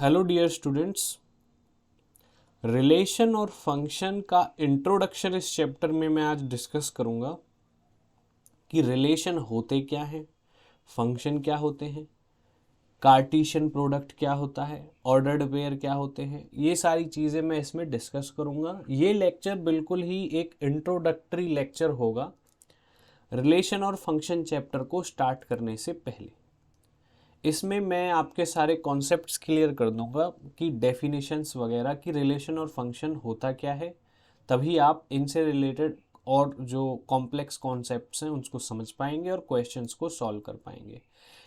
Hello dear students, relation और function का introduction इस चैप्टर में मैं आज डिस्कस करूंगा कि रिलेशन होते क्या हैं, फंक्शन क्या होते हैं, कार्टीशियन प्रोडक्ट क्या होता है, ऑर्डर्ड पेयर क्या होते हैं। ये सारी चीज़ें मैं इसमें डिस्कस करूंगा। ये लेक्चर बिल्कुल ही एक इंट्रोडक्टरी लेक्चर होगा रिलेशन और फंक्शन चैप्टर को स्टार्ट करने से पहले। इसमें मैं आपके सारे कॉन्सेप्ट्स क्लियर कर दूंगा कि डेफिनेशंस वगैरह कि रिलेशन और फंक्शन होता क्या है, तभी आप इनसे रिलेटेड और जो कॉम्प्लेक्स कॉन्सेप्ट्स हैं उसको समझ पाएंगे और क्वेश्चंस को सॉल्व कर पाएंगे।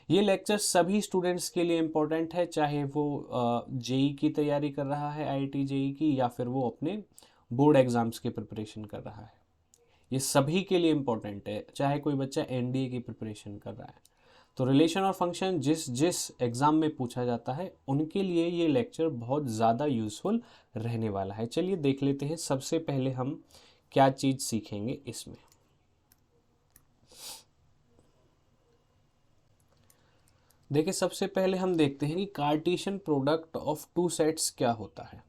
ये लेक्चर सभी स्टूडेंट्स के लिए इम्पोर्टेंट है, चाहे वो जेई की तैयारी कर रहा है, आईआईटी जेई की, या फिर वो अपने बोर्ड एग्जाम्स की प्रिपरेशन कर रहा है। ये सभी के लिए इम्पोर्टेंट है, चाहे कोई बच्चा एनडीए की प्रिपरेशन कर रहा है। तो रिलेशन और फंक्शन जिस जिस एग्ज़ाम में पूछा जाता है उनके लिए ये लेक्चर बहुत ज़्यादा यूज़फुल रहने वाला है। चलिए देख लेते हैं सबसे पहले हम क्या चीज़ सीखेंगे इसमें। देखिए, सबसे पहले हम देखते हैं कि Cartesian product of two sets क्या होता है।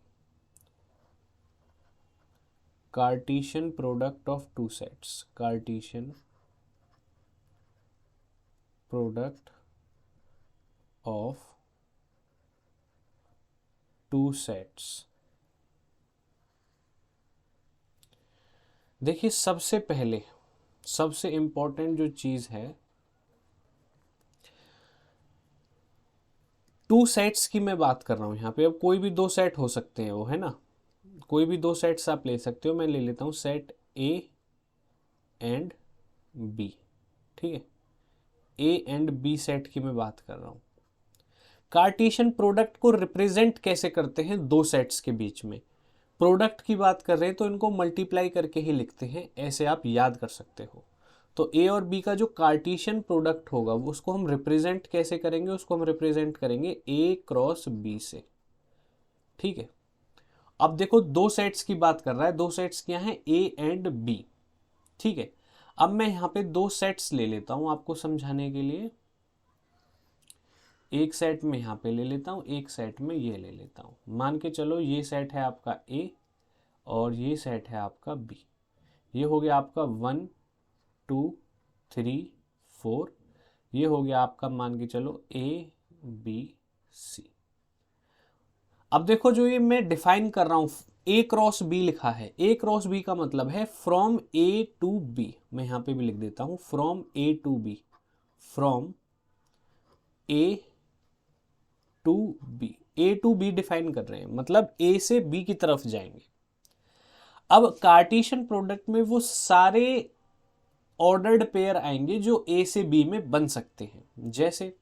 Cartesian product of two sets, Cartesian product of two sets. देखिए, सबसे पहले सबसे इंपॉर्टेंट जो चीज़ है, टू सेट्स की मैं बात कर रहा हूँ यहाँ पे। अब कोई भी दो सेट हो सकते हैं, वो है ना, कोई भी दो सेट्स आप ले सकते हो। मैं ले लेता हूँ सेट ए एंड बी, ठीक है। ए एंड बी सेट की मैं बात कर रहा हूँ। कार्टेशियन प्रोडक्ट को रिप्रेजेंट कैसे करते हैं दो सेट्स के बीच में? प्रोडक्ट की बात कर रहे हैं तो इनको मल्टीप्लाई करके ही लिखते हैं, ऐसे आप याद कर सकते हो। तो ए और बी का जो कार्टेशियन प्रोडक्ट होगा उसको हम रिप्रेजेंट कैसे करेंगे? उसको हम रिप्रेजेंट करेंगे ए क्रॉस बी से, ठीक है। अब देखो, दो सेट्स की बात कर रहा है, दो सेट्स क्या हैं? ए एंड बी, ठीक है। अब मैं यहाँ पे दो सेट्स ले लेता हूँ आपको समझाने के लिए। एक सेट में यहाँ पे ले लेता हूँ, एक सेट में ये ले लेता हूँ। मान के चलो ये सेट है आपका ए और ये सेट है आपका बी। ये हो गया आपका 1 2 3 4। ये हो गया आपका, मान के चलो, ए बी सी। अब देखो, जो ये मैं डिफाइन कर रहा हूं, ए क्रॉस बी लिखा है। ए क्रॉस बी का मतलब है फ्रॉम ए टू बी। मैं यहां पे भी लिख देता हूं from a to b, from a to b. A to b define कर रहे हैं, मतलब ए से बी की तरफ जाएंगे। अब कार्टेशियन प्रोडक्ट में वो सारे ऑर्डर्ड पेयर आएंगे जो ए से बी में बन सकते हैं। जैसे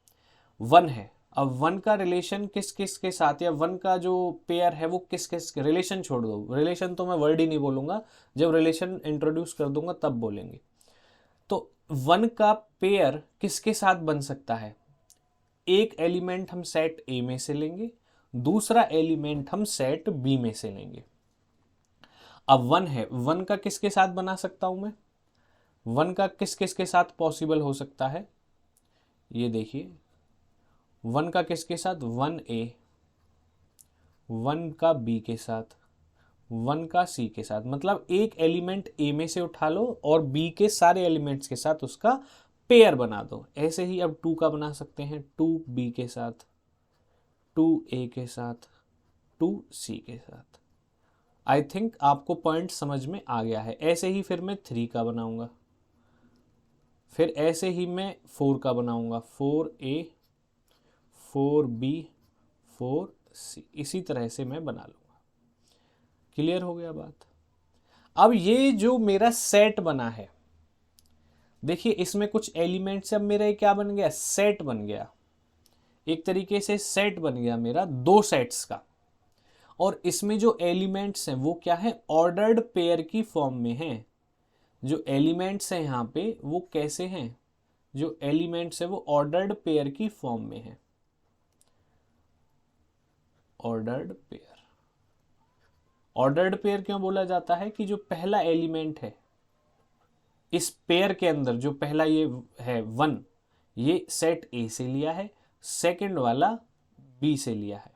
1 है, अब 1 का रिलेशन किस किस के साथ, या 1 का जो पेयर है वो किस किस के, रिलेशन छोड़ दो, रिलेशन तो मैं वर्ड ही नहीं बोलूंगा, जब रिलेशन इंट्रोड्यूस कर दूंगा तब बोलेंगे। तो 1 का पेयर किसके साथ बन सकता है? एक एलिमेंट हम सेट ए में से लेंगे, दूसरा एलिमेंट हम सेट बी में से लेंगे। अब 1 है, 1 का किसके साथ बना सकता हूं मैं? 1 का किस किस के साथ पॉसिबल हो सकता है? ये देखिए, 1 का किसके साथ? 1 ए, 1 का बी के साथ, 1 का सी के साथ। मतलब एक एलिमेंट ए में से उठा लो और बी के सारे एलिमेंट्स के साथ उसका पेयर बना दो। ऐसे ही अब 2 का बना सकते हैं, 2 बी के साथ, 2 ए के साथ, 2 सी के साथ। आई थिंक आपको पॉइंट समझ में आ गया है। ऐसे ही फिर मैं 3 का बनाऊंगा, फिर ऐसे ही मैं 4 का बनाऊंगा, 4 ए, 4 बी, 4 सी। इसी तरह से मैं बना लूंगा। क्लियर हो गया बात? अब ये जो मेरा सेट बना है, देखिए इसमें कुछ एलिमेंट्स, अब मेरा क्या बन गया? सेट बन गया। एक तरीके से सेट बन गया मेरा दो सेट्स का। और इसमें जो एलिमेंट्स हैं वो क्या है? ऑर्डर्ड पेयर की फॉर्म में हैं। जो एलिमेंट्स हैं यहाँ पे वो कैसे हैं? जो एलिमेंट्स है वो ऑर्डर्ड पेयर की फॉर्म में है। Ordered pair. ऑर्डर्ड पेयर क्यों बोला जाता है? कि जो पहला एलिमेंट है इस पेयर के अंदर, जो पहला ये है 1, ये सेट ए से लिया है, सेकंड वाला बी से लिया है।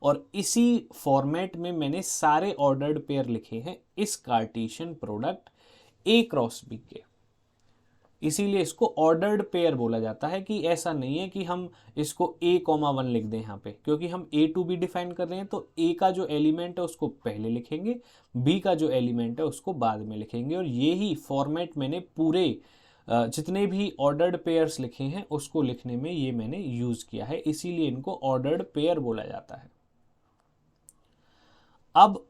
और इसी फॉर्मेट में मैंने सारे ऑर्डर्ड पेयर लिखे हैं इस कार्टेशियन प्रोडक्ट ए क्रॉस बी के। इसीलिए इसको ऑर्डर्ड पेयर बोला जाता है, कि ऐसा नहीं है कि हम इसको a,1 लिख दें यहाँ पे, क्योंकि हम a टू b डिफाइन कर रहे हैं, तो a का जो एलिमेंट है उसको पहले लिखेंगे, b का जो एलिमेंट है उसको बाद में लिखेंगे। और यही फॉर्मेट मैंने पूरे जितने भी ऑर्डर्ड पेयर्स लिखे हैं उसको लिखने में ये मैंने यूज किया है, इसीलिए इनको ऑर्डर्ड पेयर बोला जाता है। अब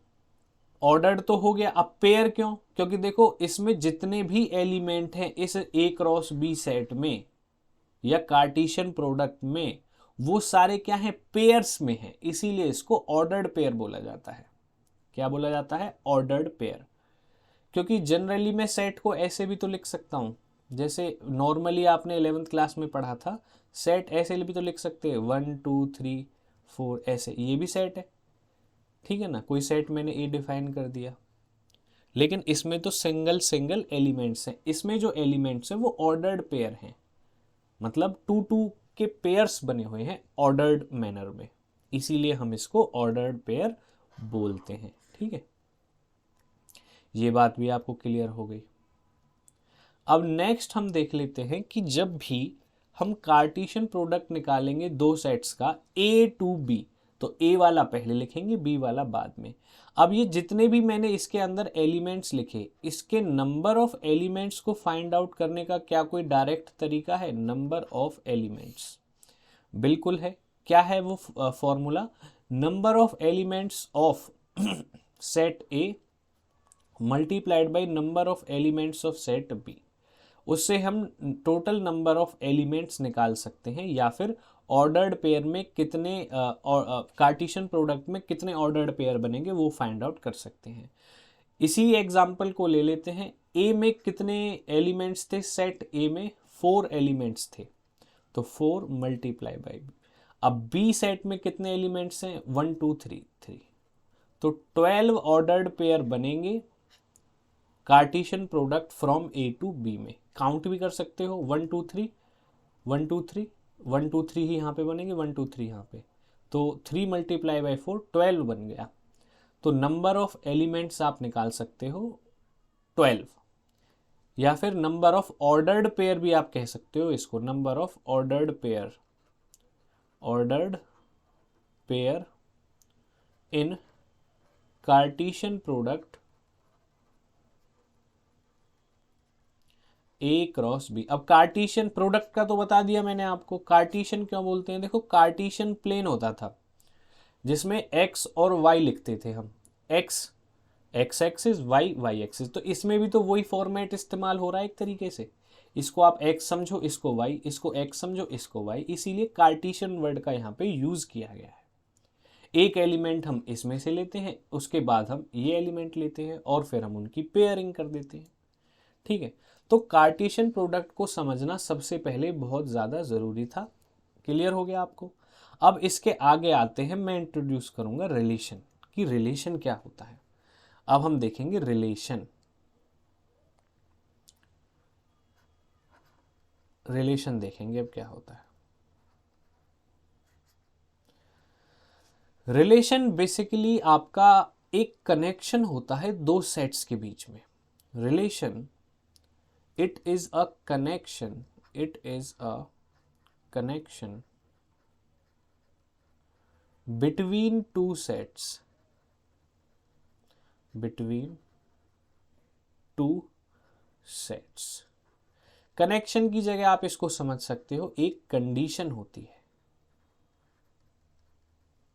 ऑर्डर्ड तो हो गया, अब पेयर क्यों? क्योंकि देखो इसमें जितने भी एलिमेंट हैं इस ए क्रॉस बी सेट में या कार्टेशियन प्रोडक्ट में, वो सारे क्या हैं? पेयर्स में हैं, इसीलिए इसको ऑर्डर्ड पेयर बोला जाता है। क्या बोला जाता है? Ordered pair. क्योंकि जनरली मैं सेट को ऐसे भी तो लिख सकता हूं, जैसे नॉर्मली आपने 11th क्लास में पढ़ा था, सेट ऐसे भी तो लिख सकते हैं 1 2 3 4 ऐसे, ये भी सेट है, ठीक है ना। कोई सेट मैंने ए डिफाइन कर दिया, लेकिन इसमें तो सिंगल सिंगल एलिमेंट्स हैं, इसमें जो एलिमेंट्स हैं वो ऑर्डर्ड पेयर हैं, मतलब 2 2 के पेयर्स बने हुए हैं ऑर्डर्ड मैनर में, इसीलिए हम इसको ऑर्डर्ड पेयर बोलते हैं, ठीक है। ये बात भी आपको क्लियर हो गई। अब नेक्स्ट हम देख लेते हैं कि जब भी हम कार्टेशियन प्रोडक्ट निकालेंगे दो सेट्स का ए टू बी, तो ए वाला पहले लिखेंगे, बी वाला बाद में। अब ये जितने भी मैंने इसके अंदर एलिमेंट्स लिखे, इसके नंबर ऑफ एलिमेंट्स को फाइंड आउट करने का क्या कोई डायरेक्ट तरीका है? नंबर ऑफ एलिमेंट्स, बिल्कुल है। क्या है वो formula? Number of elements of set a multiplied by number of elements of set b. उससे हम टोटल नंबर ऑफ एलिमेंट्स निकाल सकते हैं, या फिर ऑर्डर्ड पेयर में कितने कार्टेशियन प्रोडक्ट में कितने ऑर्डर्ड पेयर बनेंगे वो फाइंड आउट कर सकते हैं। इसी एग्जांपल को ले लेते हैं। ए में कितने एलिमेंट्स थे? सेट ए में 4 एलिमेंट्स थे, तो 4 मल्टीप्लाई बाई बी। अब बी सेट में कितने एलिमेंट्स हैं? 1 2 3 3, तो 12 ऑर्डर्ड पेयर बनेंगे Cartesian product from a to b में। काउंट भी कर सकते हो, 1 2 3 1 2 3 1 2 3 ही यहाँ पे बनेंगे, 1 2 3 यहाँ पे, तो 3 मल्टीप्लाई बाई 4 12 बन गया। तो नंबर ऑफ एलिमेंट्स आप निकाल सकते हो 12, या फिर नंबर ऑफ ऑर्डर्ड पेयर भी आप कह सकते हो इसको, number of ordered pair, ordered pair in Cartesian product A cross b. अब कार्टेशियन प्रोडक्ट का तो बता दिया मैंने आपको। कार्टेशियन क्यों बोलते हैं? देखो कार्टेशियन प्लेन होता था जिसमें एक्स और वाई लिखते थे हम, x x axis, y y axis. तो इसमें भी तो वही फॉर्मेट इस्तेमाल हो रहा है एक तरीके से। इसको आप एक्स समझो, इसको वाई, इसको एक्स समझो, इसको वाई, इसीलिए कार्टेशियन वर्ड का यहाँ पे यूज किया गया है। एक एलिमेंट हम इसमें से लेते हैं, उसके बाद हम ये एलिमेंट लेते हैं और फिर हम उनकी पेयरिंग कर देते हैं, ठीक है। तो कार्टेशियन प्रोडक्ट को समझना सबसे पहले बहुत ज़्यादा ज़रूरी था। क्लियर हो गया आपको? अब इसके आगे आते हैं, मैं इंट्रोड्यूस करूंगा रिलेशन, कि रिलेशन क्या होता है। अब हम देखेंगे रिलेशन। रिलेशन देखेंगे अब क्या होता है। रिलेशन बेसिकली आपका एक कनेक्शन होता है दो सेट्स के बीच में। Relation, it is a connection, it is a connection between two sets, between two sets। Connection की जगह आप इसको समझ सकते हो एक कंडीशन होती है,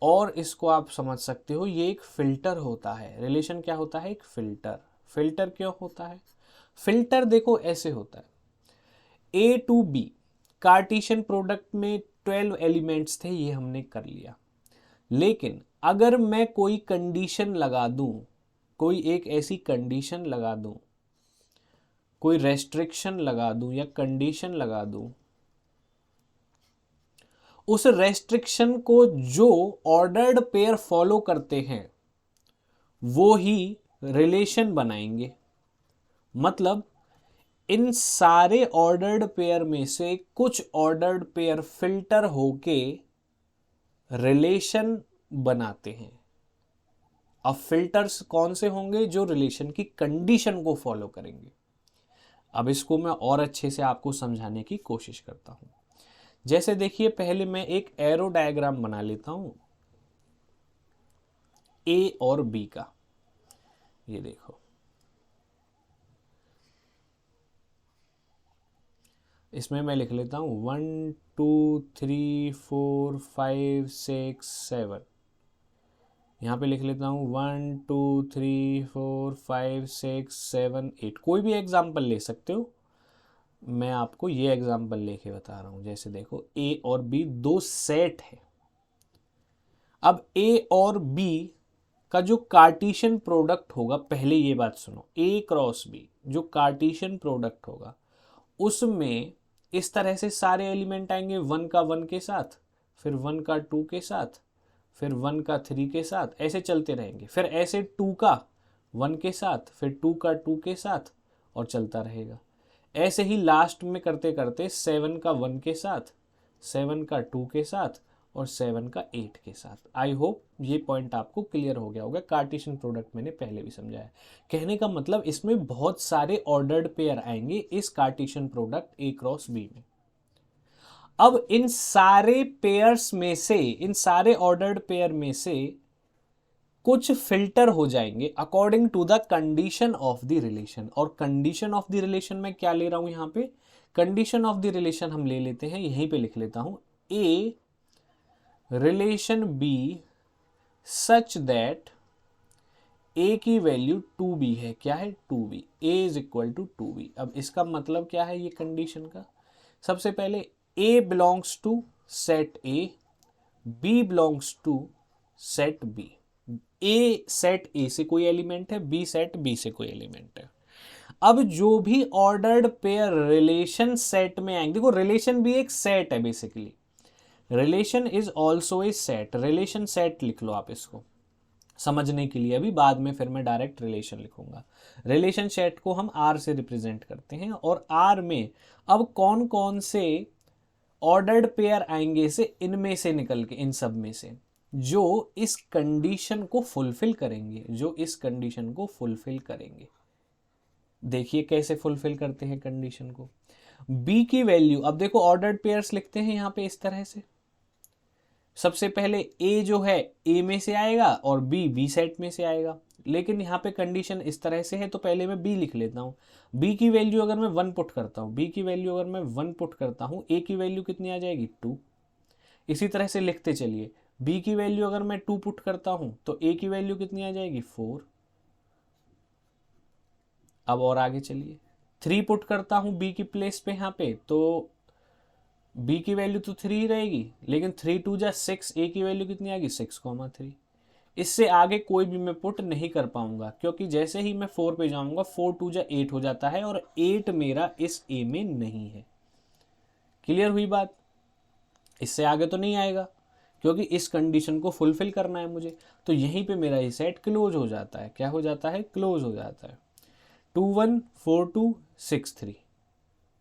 और इसको आप समझ सकते हो ये एक फिल्टर होता है। रिलेशन क्या होता है? एक फिल्टर। फिल्टर क्यों होता है? फिल्टर देखो ऐसे होता है, ए टू बी कार्टेशियन प्रोडक्ट में 12 एलिमेंट्स थे, ये हमने कर लिया। लेकिन अगर मैं कोई कंडीशन लगा दूं, कोई एक ऐसी कंडीशन लगा दूं, कोई रेस्ट्रिक्शन लगा दूं या कंडीशन लगा दूं, उस रेस्ट्रिक्शन को जो ऑर्डर्ड पेयर फॉलो करते हैं वो ही रिलेशन बनाएंगे। मतलब इन सारे ऑर्डर्ड पेयर में से कुछ ऑर्डर्ड पेयर फिल्टर होके रिलेशन बनाते हैं। अब फिल्टर्स कौन से होंगे? जो रिलेशन की कंडीशन को फॉलो करेंगे। अब इसको मैं और अच्छे से आपको समझाने की कोशिश करता हूं। जैसे देखिए, पहले मैं एक एरो डायग्राम बना लेता हूं ए और बी का। ये देखो, इसमें मैं लिख लेता हूं 1 2 3 4 5 6 7। यहाँ पे लिख लेता हूँ 1 2 3 4 5 6 7 8। कोई भी एग्जाम्पल ले सकते हो, मैं आपको ये एग्जाम्पल लेके बता रहा हूँ। जैसे देखो, ए और बी दो सेट है। अब ए और बी का जो कार्टेशियन प्रोडक्ट होगा, पहले ये बात सुनो, ए क्रॉस बी जो कार्टेशियन प्रोडक्ट होगा उसमें इस तरह से सारे एलिमेंट आएंगे, 1 का 1 के साथ, फिर 1 का 2 के साथ, फिर 1 का 3 के साथ, ऐसे चलते रहेंगे। फिर ऐसे 2 का 1 के साथ, फिर 2 का 2 के साथ, और चलता रहेगा। ऐसे ही लास्ट में करते करते 7 का 1 के साथ, 7 का 2 के साथ, और 7 का 8 के साथ। आई होप ये पॉइंट आपको क्लियर हो गया होगा। कार्टेशियन प्रोडक्ट मैंने पहले भी समझाया। कहने का मतलब इसमें बहुत सारे ऑर्डर्ड पेयर आएंगे इस कार्टेशियन प्रोडक्ट ए क्रॉस बी में। अब इन सारे पेयर्स में से, इन सारे ऑर्डर्ड पेयर में से कुछ फिल्टर हो जाएंगे according to the condition of the relation. और कंडीशन ऑफ द रिलेशन में क्या ले रहा हूं? यहां पे कंडीशन ऑफ द रिलेशन हम ले लेते हैं, यहीं पे लिख लेता हूं A relation B such that A की वैल्यू 2b है। क्या है? 2b। A is equal to 2b। अब इसका मतलब क्या है ये कंडीशन का? सबसे पहले A belongs to set A, B belongs to set B. A set A से कोई एलिमेंट है, बी सेट बी से कोई एलिमेंट है। अब जो भी ऑर्डर्ड पेयर रिलेशन सेट में आएंगे, देखो रिलेशन भी एक सेट है basically. Relation is also a set. Relation set लिख लो आप इसको समझने के लिए, अभी बाद में फिर मैं डायरेक्ट रिलेशन लिखूंगा। रिलेशन सेट को हम आर से रिप्रेजेंट करते हैं, और आर में अब कौन कौन से ऑर्डर्ड पेयर आएंगे से इनमें से निकल के, इन सब में से जो इस कंडीशन को फुलफिल करेंगे, जो इस कंडीशन को फुलफिल करेंगे। देखिए कैसे फुलफिल करते हैं कंडीशन को। बी की वैल्यू, अब देखो ऑर्डर्ड पेयर्स लिखते हैं यहां पे इस तरह से। सबसे पहले ए जो है ए में से आएगा और बी बी सेट में से आएगा, लेकिन यहाँ पे कंडीशन इस तरह से है तो पहले मैं बी लिख लेता हूँ। बी की वैल्यू अगर मैं 1 पुट करता हूँ, बी की वैल्यू अगर मैं 1 पुट करता हूँ, ए की वैल्यू कितनी आ जाएगी? 2। इसी तरह से लिखते चलिए, बी की वैल्यू अगर मैं 2 पुट करता हूं तो ए की वैल्यू कितनी आ जाएगी? 4। अब और आगे चलिए, 3 पुट करता हूं बी की प्लेस पे यहां पे, तो बी की वैल्यू तो 3 ही रहेगी, लेकिन 3 2 जा 6, ए की वैल्यू कितनी आएगी? 6,3। इससे आगे कोई भी मैं पुट नहीं कर पाऊंगा, क्योंकि जैसे ही मैं 4 पे जाऊंगा 4 2 जा 8 हो जाता है, और 8 मेरा इस ए में नहीं है। क्लियर हुई बात? इससे आगे तो नहीं आएगा, क्योंकि इस कंडीशन को फुलफिल करना है मुझे। तो यहीं पे मेरा ये सेट क्लोज हो जाता है। क्या हो जाता है? क्लोज हो जाता है। 2 1 4 2 6 3।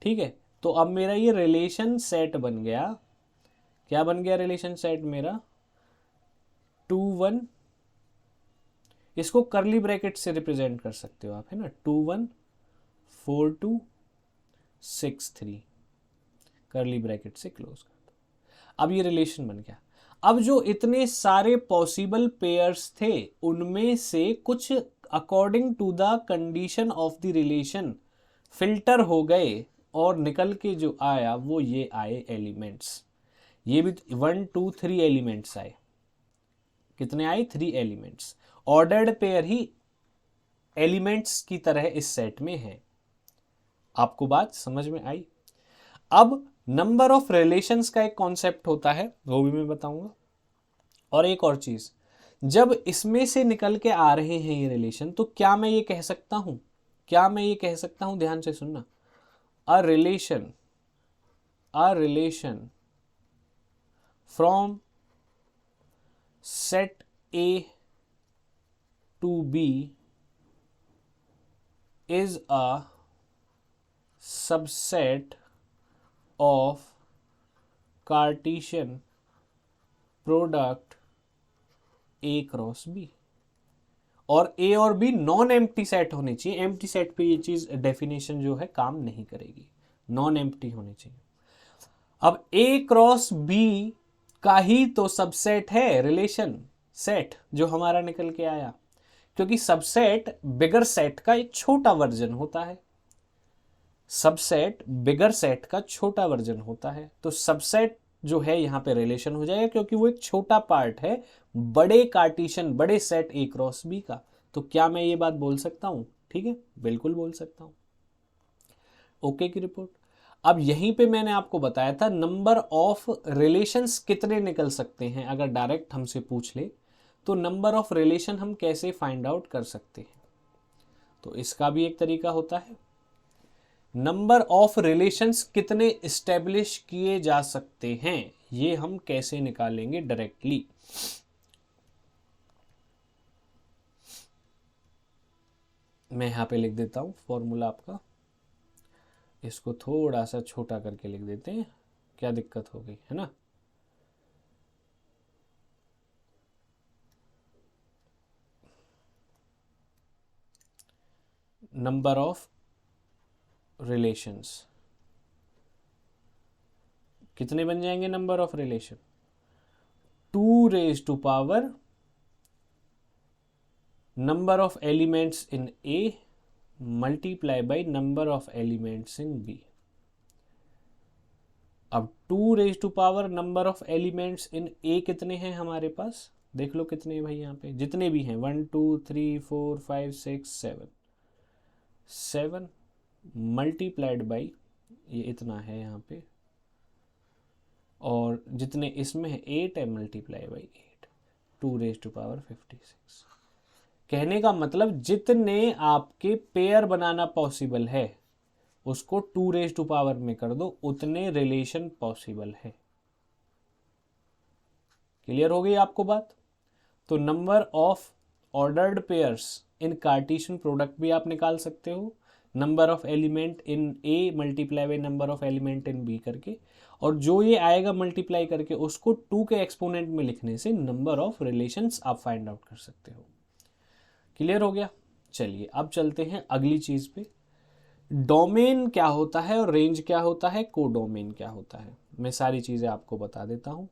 ठीक है, तो अब मेरा ये रिलेशन सेट बन गया। क्या बन गया रिलेशन सेट मेरा? 2 1, इसको करली ब्रैकेट से रिप्रेजेंट कर सकते हो आप, है ना। 2 1 4 2 6 3, करली ब्रैकेट से क्लोज कर दो। अब ये रिलेशन बन गया। अब जो इतने सारे पॉसिबल पेयर्स थे उनमें से कुछ according to the condition of the relation filter हो गए, और निकल के जो आया वो ये आए एलिमेंट्स। ये भी 1 2 3 एलिमेंट्स आए। कितने आए? 3 एलिमेंट्स। ऑर्डर्ड पेयर ही एलिमेंट्स की तरह इस सेट में है। आपको बात समझ में आई? अब नंबर ऑफ रिलेशंस का एक कॉन्सेप्ट होता है, वो भी मैं बताऊंगा। और एक और चीज, जब इसमें से निकल के आ रहे हैं ये रिलेशन, तो क्या मैं ये कह सकता हूं, क्या मैं ये कह सकता हूं, ध्यान से सुनना, a relation from set A to B is a subset of cartesian product A cross B, और ए और बी नॉन एम्प्टी सेट होने चाहिए। एम्प्टी सेट पे ये चीज डेफिनेशन जो है काम नहीं करेगी, नॉन एम्प्टी होने चाहिए। अब ए क्रॉस बी का ही तो सबसेट है रिलेशन सेट जो हमारा निकल के आया, क्योंकि सबसेट बिगर सेट का एक छोटा वर्जन होता है, सबसेट बिगर सेट का छोटा वर्जन होता है। तो सबसेट जो है यहां पे रिलेशन हो जाएगा, क्योंकि वो एक छोटा पार्ट है बड़े कार्टेशियन बड़े सेट ए क्रॉस बी का। तो क्या मैं ये बात बोल सकता हूं? ठीक है, बिल्कुल बोल सकता हूं। ओके की रिपोर्ट। अब यहीं पे मैंने आपको बताया था नंबर ऑफ रिलेशंस कितने निकल सकते हैं, अगर डायरेक्ट हमसे पूछ ले तो नंबर ऑफ रिलेशन हम कैसे फाइंड आउट कर सकते हैं। तो इसका भी एक तरीका होता है, नंबर ऑफ रिलेशंस कितने इस्टेब्लिश किए जा सकते हैं, ये हम कैसे निकालेंगे डायरेक्टली। मैं यहां पे लिख देता हूं फॉर्मूला आपका, इसको थोड़ा सा छोटा करके लिख देते हैं, क्या दिक्कत हो गई है ना। नंबर ऑफ रिलेशंस कितने बन जाएंगे, number of relation 2 raise to power number of elements in A multiply by number of elements in B. अब 2 raise to power number of elements in A कितने हैं हमारे पास, देख लो कितने भाई यहाँ पे जितने भी हैं 1 2 3 4 5 6 7 7 मल्टीप्लाइड बाई ये इतना है यहाँ पे, और जितने इसमें है 8 है multiply by 8, 2 raise to power 56। कहने का मतलब जितने आपके पेयर बनाना पॉसिबल है उसको 2 रेज टू पावर में कर दो, उतने रिलेशन पॉसिबल है। क्लियर हो गई आपको बात। तो number of ordered pairs in Cartesian product भी आप निकाल सकते हो, number of element in A multiply by number of element in B करके, और जो ये आएगा मल्टीप्लाई करके उसको 2 के एक्सपोनेंट में लिखने से नंबर ऑफ रिलेशंस आप फाइंड आउट कर सकते हो। क्लियर हो गया। चलिए अब चलते हैं अगली चीज पे, डोमेन क्या होता है और रेंज क्या होता है, कोडोमेन क्या होता है। मैं सारी चीजें आपको बता देता हूं।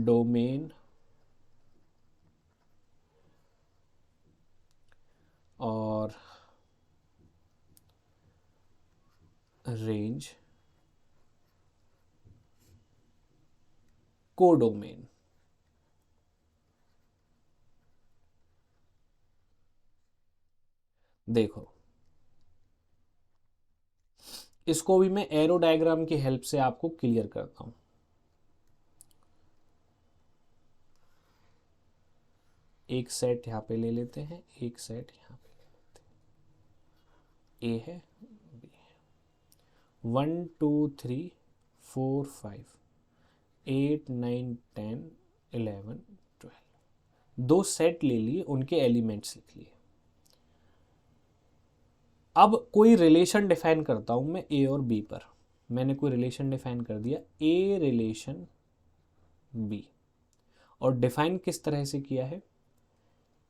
डोमेन और रेंज, कोडोमेन। देखो इसको भी मैं एरो डायग्राम की हेल्प से आपको क्लियर करता हूं। एक सेट यहां पे ले लेते हैं, एक सेट यहां पे ले लेते हैं, ए है बी है, 1 2 3 4 5 8 9 10 11 12, 2 सेट ले लिए, उनके एलिमेंट्स लिख लिए। अब कोई रिलेशन डिफाइन करता हूं मैं ए और बी पर, मैंने कोई रिलेशन डिफाइन कर दिया ए रिलेशन बी, और डिफाइन किस तरह से किया है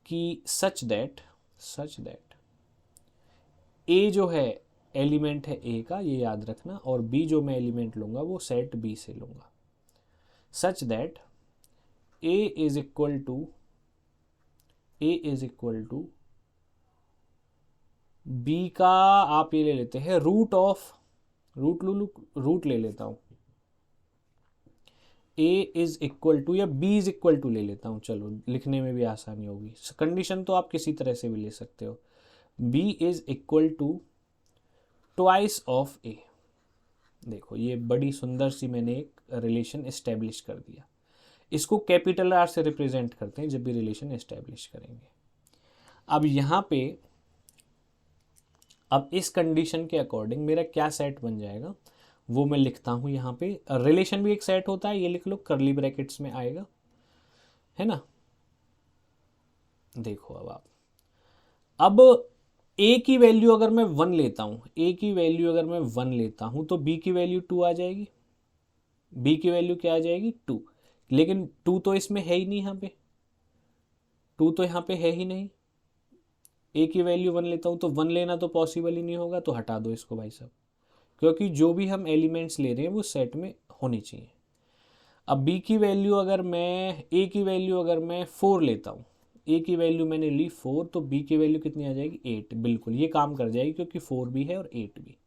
कि सच दैट ए जो है एलिमेंट है ए का, ये याद रखना, और बी जो मैं एलिमेंट लूंगा वो सेट बी से लूंगा, such that A is equal to B का, आप ये ले लेते हैं रूट ले लेता हूं, ए इज इक्वल टू या बी इज इक्वल टू ले लेता हूं, चलो लिखने में भी आसानी होगी, कंडीशन तो आप किसी तरह से भी ले सकते हो, B is equal to twice of A. देखो ये बड़ी सुंदर सी मैंने एक रिलेशन एस्टेब्लिश कर दिया, इसको कैपिटल आर से रिप्रेजेंट करते हैं जब भी रिलेशन एस्टेब्लिश करेंगे। अब यहां पे अब इस कंडीशन के अकॉर्डिंग मेरा क्या सेट बन जाएगा वो मैं लिखता हूं। यहां पे रिलेशन भी एक सेट होता है, ये लिख लो, करली ब्रैकेट्स में आएगा, है ना। देखो अब ए की वैल्यू अगर मैं 1 लेता हूं, ए की वैल्यू अगर मैं 1 लेता हूं तो बी की वैल्यू 2 आ जाएगी, बी की वैल्यू क्या आ जाएगी 2। लेकिन 2 तो इसमें है ही नहीं, यहाँ पे 2 तो यहाँ पे है ही नहीं। ए की वैल्यू 1 लेता हूँ तो 1 लेना तो पॉसिबल ही नहीं होगा, तो हटा दो इसको भाई साहब, क्योंकि जो भी हम एलिमेंट्स ले रहे हैं वो सेट में होनी चाहिए। अब बी की वैल्यू अगर मैं, ए की वैल्यू अगर मैं 4 लेता हूँ, ए की वैल्यू मैंने ली 4, तो बी की वैल्यू कितनी आ जाएगी 8। बिल्कुल ये काम कर जाएगी क्योंकि 4 भी है और 8 भी।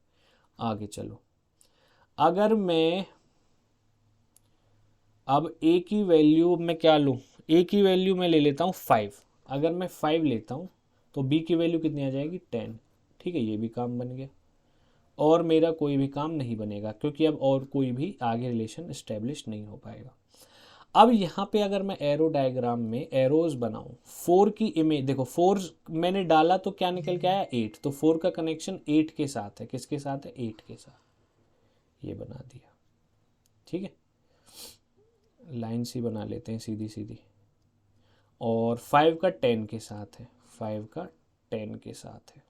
आगे चलो, अगर मैं अब ए की वैल्यू मैं क्या लूँ, ए की वैल्यू मैं ले लेता हूँ 5। अगर मैं 5 लेता हूँ तो बी की वैल्यू कितनी आ जाएगी 10। ठीक है, ये भी काम बन गया। और मेरा कोई भी काम नहीं बनेगा क्योंकि अब और कोई भी आगे रिलेशन इस्टेब्लिश नहीं हो पाएगा। अब यहाँ पे अगर मैं एरो डायग्राम में एरोज बनाऊं, 4 की इमेज देखो, 4 मैंने डाला तो क्या निकल के आया 8, तो 4 का कनेक्शन 8 के साथ है। किसके साथ है? 8 के साथ। ये बना दिया। ठीक है, लाइन सी बना लेते हैं सीधी सीधी। और 5 का 10 के साथ है, 5 का 10 के साथ है।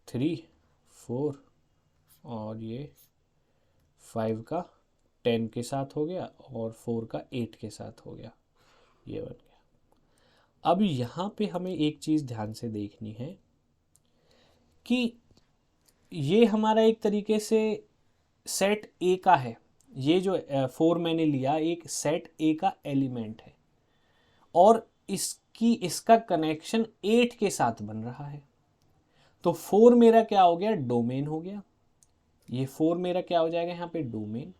थ्री 4 और ये 5 का 10 के साथ हो गया और 4 का 8 के साथ हो गया। ये बन गया। अब यहाँ पे हमें एक चीज़ ध्यान से देखनी है कि ये हमारा एक तरीके से सेट ए का है। ये जो 4 मैंने लिया एक सेट ए का एलिमेंट है और इसका कनेक्शन 8 के साथ बन रहा है। तो 4 मेरा क्या हो गया? डोमेन हो गया। ये 4 मेरा क्या हो जाएगा यहाँ पे? डोमेन।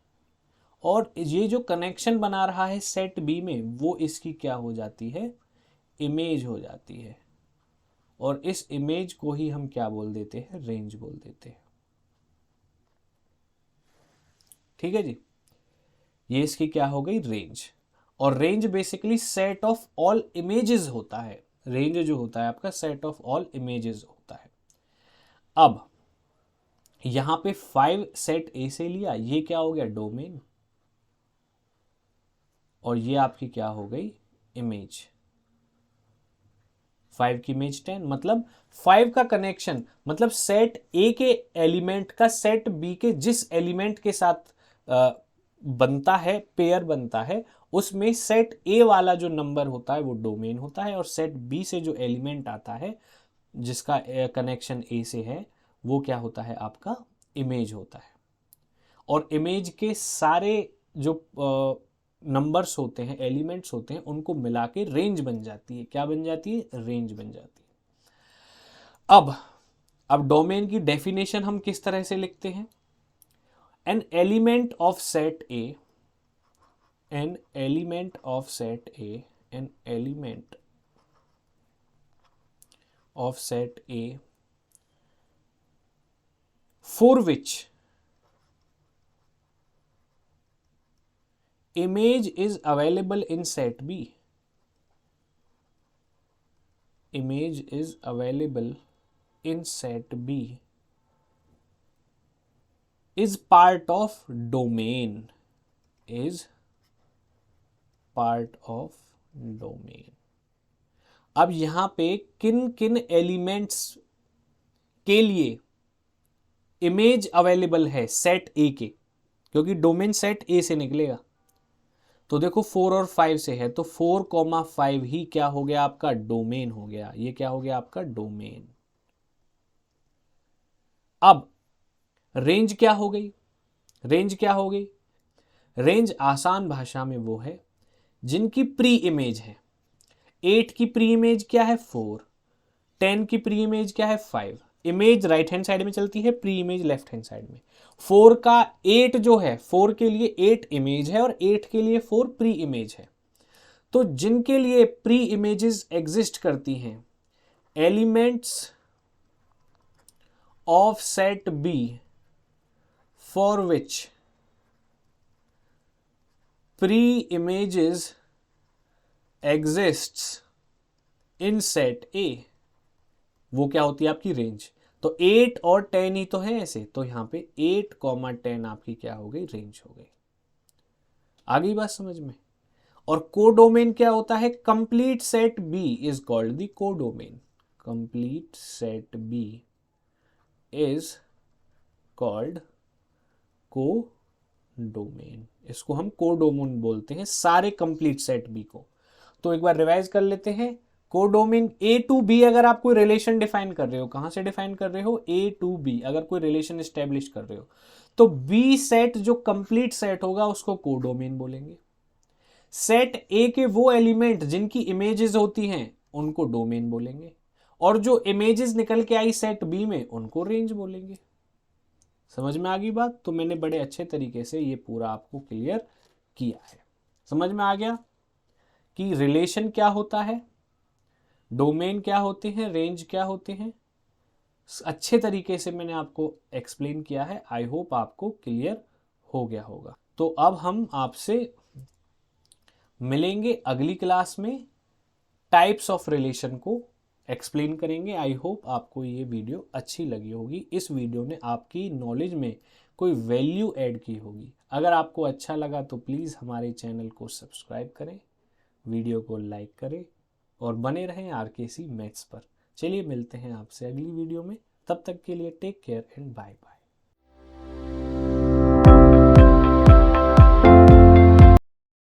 और ये जो कनेक्शन बना रहा है सेट बी में, वो इसकी क्या हो जाती है? इमेज हो जाती है। और इस इमेज को ही हम क्या बोल देते हैं? रेंज बोल देते हैं। ठीक है जी, ये इसकी क्या हो गई? रेंज। और range basically set of all images होता है। रेंज जो होता है आपका सेट ऑफ ऑल इमेजेस होता है। अब यहां पे 5 सेट ए से लिया, ये क्या हो गया? डोमेन। और ये आपकी क्या हो गई? इमेज। 5 की इमेज 10, मतलब 5 का कनेक्शन, मतलब सेट ए के एलिमेंट का सेट बी के जिस एलिमेंट के साथ बनता है, पेयर बनता है, उसमें सेट ए वाला जो नंबर होता है वो डोमेन होता है और सेट बी से जो एलिमेंट आता है जिसका कनेक्शन ए से है वो क्या होता है? आपका इमेज होता है। और इमेज के सारे जो नंबर्स होते हैं, एलिमेंट्स होते हैं, उनको मिला के रेंज बन जाती है। क्या बन जाती है? रेंज बन जाती है। अब डोमेन की डेफिनेशन हम किस तरह से लिखते हैं? An element of set A, an element of set A, an element of set A for which image is available in set B, image is available in set B is part of domain, is part of domain। अब यहां पे किन किन elements के लिए image available है set ए के? क्योंकि डोमेन सेट ए से निकलेगा। तो देखो 4 और 5 से है, तो 4,5 ही क्या हो गया? आपका डोमेन हो गया। ये क्या हो गया? आपका डोमेन। अब रेंज क्या हो गई? रेंज क्या हो गई? रेंज आसान भाषा में वो है जिनकी प्री इमेज है। 8 की प्री इमेज क्या है? 4। 10 की प्री इमेज क्या है? 5। इमेज राइट हैंड साइड में चलती है, pre image left hand side में। 4 का 8 जो है, 4 के लिए 8 इमेज है और 8 के लिए 4 प्री इमेज है। तो जिनके लिए प्री इमेजेस एग्जिस्ट करती हैं, elements of set B for which pre images exists in set A, वो क्या होती है? आपकी रेंज। तो 8 और 10 ही तो है ऐसे, तो यहां पे 8,10 आपकी क्या हो गई? रेंज हो गई। आ गई बात समझ में? और कोडोमेन क्या होता है? Complete set B is called the codomain. Complete set B is called codomain. इसको हम कोडोमेन बोलते हैं सारे कंप्लीट सेट बी को। तो एक बार रिवाइज कर लेते हैं। कोडोमेन ए टू बी, अगर आप कोई रिलेशन डिफाइन कर रहे हो, कहां से डिफाइन कर रहे हो, ए टू बी, अगर कोई रिलेशन एस्टेब्लिश कर रहे हो, तो बी सेट जो कंप्लीट सेट होगा उसको कोडोमेन बोलेंगे। सेट ए के वो एलिमेंट जिनकी इमेजेस होती हैं उनको डोमेन बोलेंगे, और जो इमेजेस निकल के आई सेट बी में उनको रेंज बोलेंगे। समझ में आ गई बात? तो मैंने बड़े अच्छे तरीके से ये पूरा आपको क्लियर किया है। समझ में आ गया कि रिलेशन क्या होता है, डोमेन क्या होते हैं, रेंज क्या होते हैं। अच्छे तरीके से मैंने आपको एक्सप्लेन किया है। आई होप आपको क्लियर हो गया होगा। तो अब हम आपसे मिलेंगे अगली क्लास में, टाइप्स ऑफ रिलेशन को एक्सप्लेन करेंगे। आई होप आपको ये वीडियो अच्छी लगी होगी, इस वीडियो ने आपकी नॉलेज में कोई वैल्यू ऐड की होगी। अगर आपको अच्छा लगा तो प्लीज़ हमारे चैनल को सब्सक्राइब करें, वीडियो को लाइक करें और बने रहें आरकेसी मैथ्स पर। चलिए मिलते हैं आपसे अगली वीडियो में, तब तक के लिए take care and bye bye.